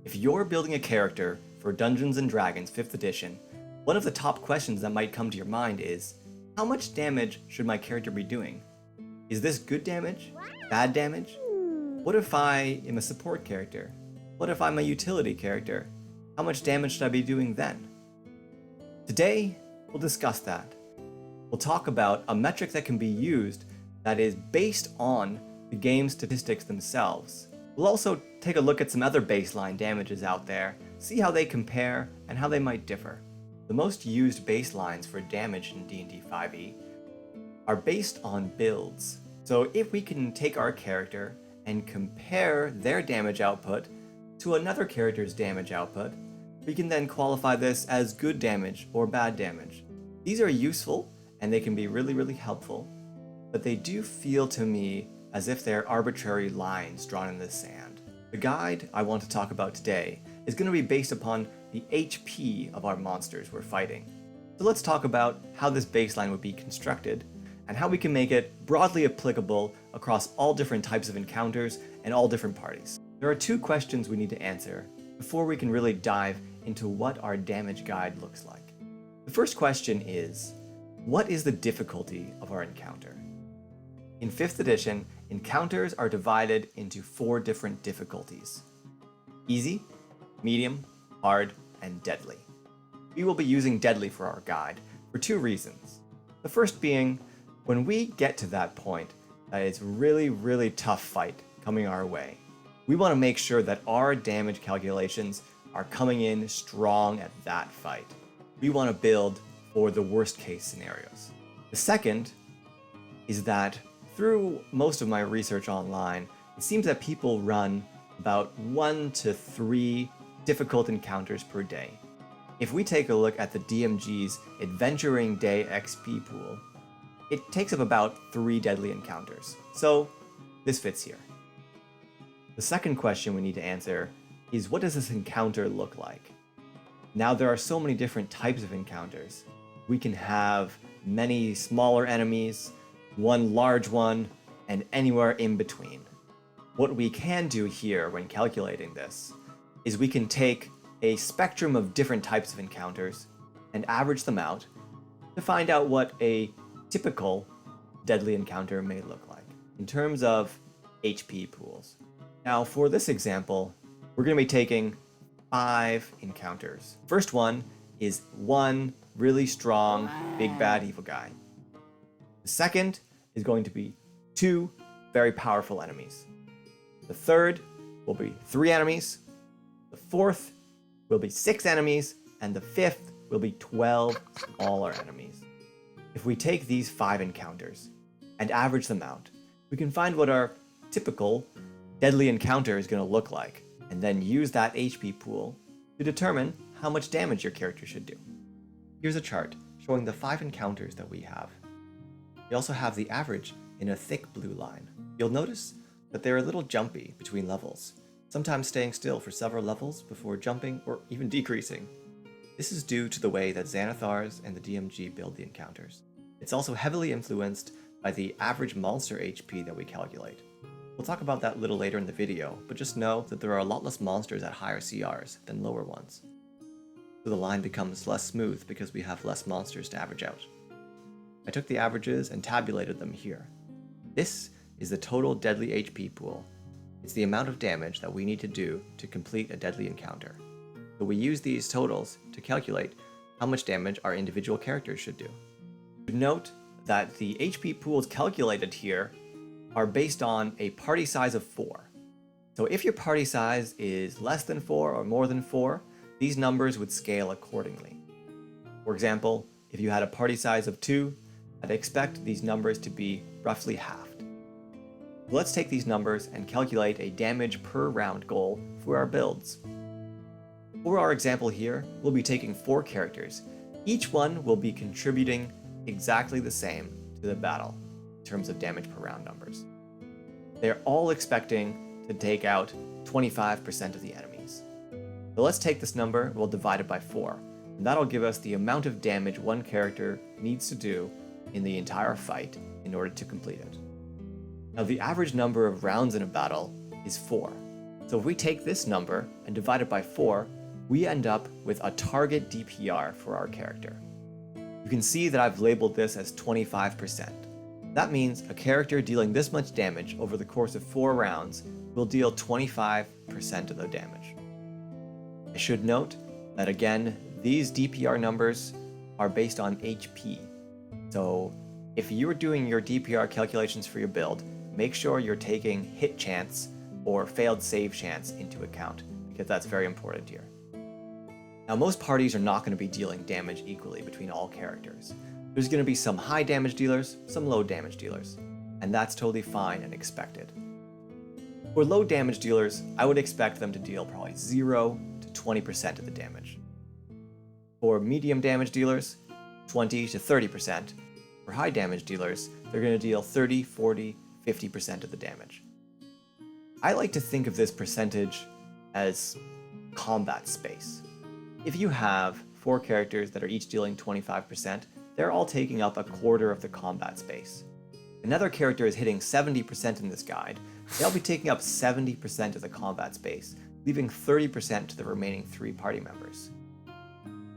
If you're building a character for Dungeons & Dragons 5th edition, one of the top questions that might come to your mind is, how much damage should my character be doing? Is this good damage? Bad damage? What if I am a support character? What if I'm a utility character? How much damage should I be doing then? Today, we'll discuss that. We'll talk about a metric that can be used that is based on the game statistics themselves. We'll also take a look at some other baseline damages out there, see how they compare and how they might differ. The most used baselines for damage in D&D 5e are based on builds. So if we can take our character and compare their damage output to another character's damage output, we can then qualify this as good damage or bad damage. These are useful and they can be really helpful, but they do feel to me as if they're arbitrary lines drawn in the sand. The guide I want to talk about today is going to be based upon the HP of our monsters we're fighting. So let's talk about how this baseline would be constructed and how we can make it broadly applicable across all different types of encounters and all different parties. There are two questions we need to answer before we can really dive into what our damage guide looks like. The first question is, what is the difficulty of our encounter? In 5th edition, encounters are divided into 4 different difficulties: easy, medium, hard, and deadly. We will be using deadly for our guide for 2 reasons. The first being, when we get to that point that it's really tough fight coming our way, we want to make sure that our damage calculations are coming in strong at that fight. We want to build for the worst case scenarios. The second is that through most of my research online, it seems that people run about 1 to 3 difficult encounters per day. If we take a look at the DMG's Adventuring Day XP pool, it takes up about 3 deadly encounters. So this fits here. The second question we need to answer is, what does this encounter look like? Now there are so many different types of encounters. We can have many smaller enemies, one large one, and anywhere in between. What we can do here when calculating this is we can take a spectrum of different types of encounters and average them out to find out what a typical deadly encounter may look like in terms of HP pools. Now for this example, we're going to be taking 5 encounters. First one is one really strong big bad evil guy. The second is going to be 2 very powerful enemies. The third will be 3 enemies. The fourth will be 6 enemies, and the fifth will be 12 smaller enemies. If we take these 5 encounters and average them out, we can find what our typical deadly encounter is going to look like, and then use that HP pool to determine how much damage your character should do. Here's a chart showing the 5 encounters that we have. We also have the average in a thick blue line. You'll notice that they're a little jumpy between levels, sometimes staying still for several levels before jumping or even decreasing. This is due to the way that Xanathars and the DMG build the encounters. It's also heavily influenced by the average monster HP that we calculate. We'll talk about that a little later in the video, but just know that there are a lot less monsters at higher CRs than lower ones. So the line becomes less smooth because we have less monsters to average out. I took the averages and tabulated them here. This is the total deadly HP pool. It's the amount of damage that we need to do to complete a deadly encounter. So we use these totals to calculate how much damage our individual characters should do. Note that the HP pools calculated here are based on a party size of 4. So if your party size is less than 4 or more than 4, these numbers would scale accordingly. For example, if you had a party size of 2, I'd expect these numbers to be roughly halved. Let's take these numbers and calculate a damage per round goal for our builds. For our example here, we'll be taking 4 characters. Each one will be contributing exactly the same to the battle in terms of damage per round numbers. They're all expecting to take out 25% of the enemies. So let's take this number and we'll divide it by 4. And that'll give us the amount of damage one character needs to do in the entire fight in order to complete it. Now the average number of rounds in a battle is 4. So if we take this number and divide it by 4, we end up with a target DPR for our character. You can see that I've labeled this as 25%. That means a character dealing this much damage over the course of 4 rounds will deal 25% of the damage. I should note that again, these DPR numbers are based on HP. So if you're doing your DPR calculations for your build, make sure you're taking hit chance or failed save chance into account, because that's very important here. Now, most parties are not going to be dealing damage equally between all characters. There's going to be some high damage dealers, some low damage dealers, and that's totally fine and expected. For low damage dealers, I would expect them to deal probably 0 to 20% of the damage. For medium damage dealers, 20 to 30%. For high damage dealers, they're going to deal 30, 40, 50% of the damage. I like to think of this percentage as combat space. If you have 4 characters that are each dealing 25%, they're all taking up a quarter of the combat space. Another character is hitting 70% in this guide, they'll be taking up 70% of the combat space, leaving 30% to the remaining 3 party members.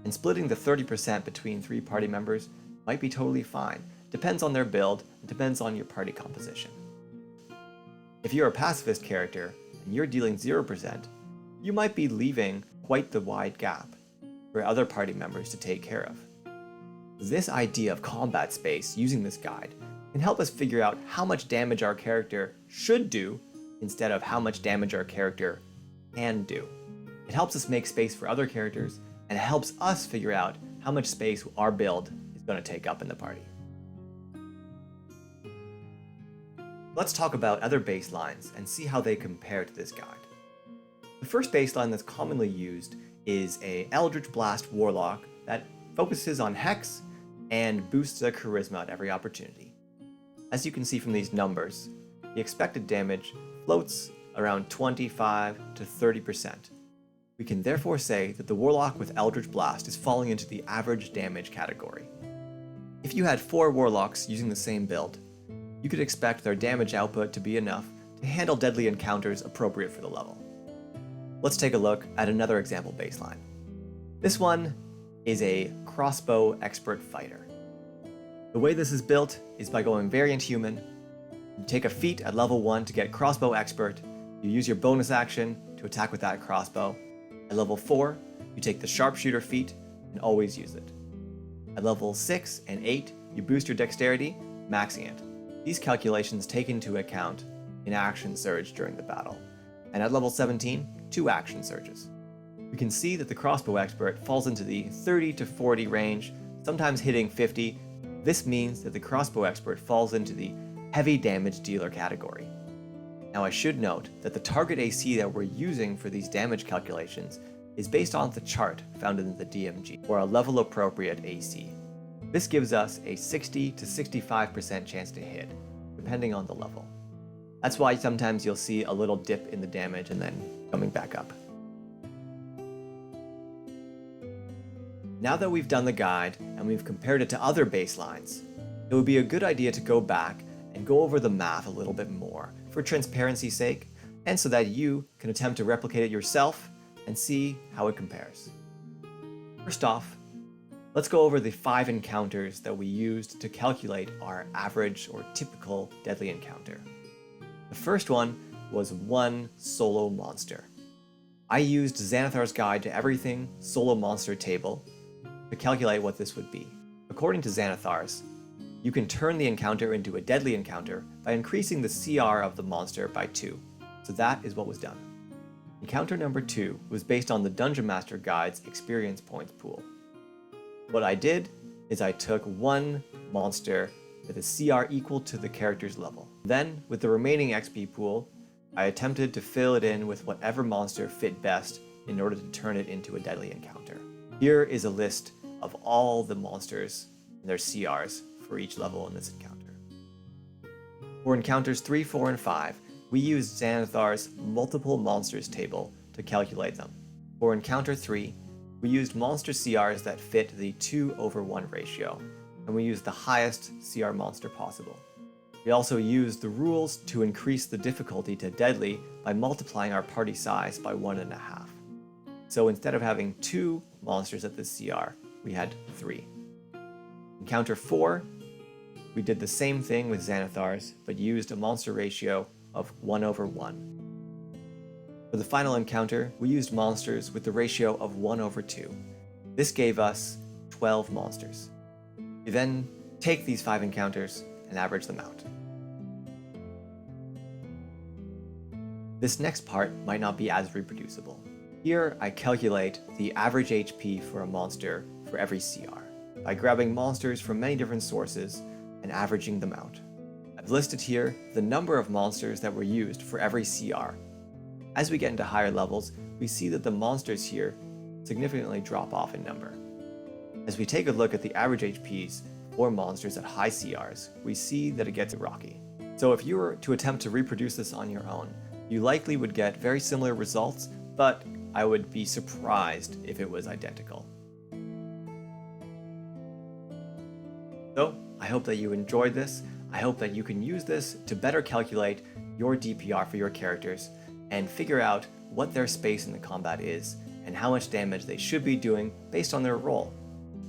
And splitting the 30% between 3 party members might be totally fine. Depends on their build, and depends on your party composition. If you're a pacifist character and you're dealing 0%, you might be leaving quite the wide gap for other party members to take care of. This idea of combat space using this guide can help us figure out how much damage our character should do instead of how much damage our character can do. It helps us make space for other characters, and it helps us figure out how much space our build is going to take up in the party. Let's talk about other baselines and see how they compare to this guide. The first baseline that's commonly used is a Eldritch Blast Warlock that focuses on Hex and boosts their charisma at every opportunity. As you can see from these numbers, the expected damage floats around 25 to 30%. We can therefore say that the Warlock with Eldritch Blast is falling into the average damage category. If you had 4 Warlocks using the same build, you could expect their damage output to be enough to handle deadly encounters appropriate for the level. Let's take a look at another example baseline. This one is a crossbow expert fighter. The way this is built is by going variant human. You take a feat at level 1 to get crossbow expert. You use your bonus action to attack with that crossbow. At level 4, you take the sharpshooter feat and always use it. At level 6 and 8, you boost your dexterity, maxing it. These calculations take into account an action surge during the battle. And at level 17, 2 action surges. We can see that the crossbow expert falls into the 30 to 40 range, sometimes hitting 50. This means that the crossbow expert falls into the heavy damage dealer category. Now I should note that the target AC that we're using for these damage calculations is based on the chart found in the DMG, or a level appropriate AC. This gives us a 60 to 65% chance to hit, depending on the level. That's why sometimes you'll see a little dip in the damage and then coming back up. Now that we've done the guide and we've compared it to other baselines, it would be a good idea to go back and go over the math a little bit more for transparency's sake, and so that you can attempt to replicate it yourself and see how it compares. First off, let's go over the 5 encounters that we used to calculate our average or typical deadly encounter. The first one was 1 solo monster. I used Xanathar's Guide to Everything Solo Monster table to calculate what this would be. According to Xanathar's, you can turn the encounter into a deadly encounter by increasing the CR of the monster by 2. So that is what was done. Encounter number 2 was based on the Dungeon Master Guide's experience points pool. What I did is I took 1 monster with a CR equal to the character's level. Then, with the remaining XP pool, I attempted to fill it in with whatever monster fit best in order to turn it into a deadly encounter. Here is a list of all the monsters and their CRs for each level in this encounter. For encounters 3, 4, and 5, we used Xanathar's multiple monsters table to calculate them. For encounter 3, we used monster CRs that fit the 2/1 ratio, and we used the highest CR monster possible. We also used the rules to increase the difficulty to deadly by multiplying our party size by 1.5. So instead of having 2 monsters at this CR, we had 3. Encounter 4, we did the same thing with Xanathars, but used a monster ratio of 1/1. For the final encounter, we used monsters with the ratio of 1/2. This gave us 12 monsters. We then take these 5 encounters and average them out. This next part might not be as reproducible. Here, I calculate the average HP for a monster for every CR by grabbing monsters from many different sources and averaging them out. I've listed here the number of monsters that were used for every CR. As we get into higher levels, we see that the monsters here significantly drop off in number. As we take a look at the average HPs for monsters at high CRs, we see that it gets rocky. So if you were to attempt to reproduce this on your own, you likely would get very similar results, but I would be surprised if it was identical. So, I hope that you enjoyed this. I hope that you can use this to better calculate your DPR for your characters and figure out what their space in the combat is and how much damage they should be doing based on their role.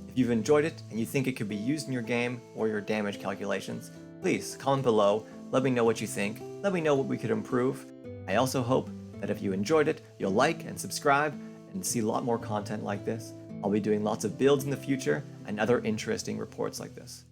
If you've enjoyed it and you think it could be used in your game or your damage calculations, please comment below, let me know what you think, let me know what we could improve. I also hope that if you enjoyed it, you'll like and subscribe and see a lot more content like this. I'll be doing lots of builds in the future and other interesting reports like this.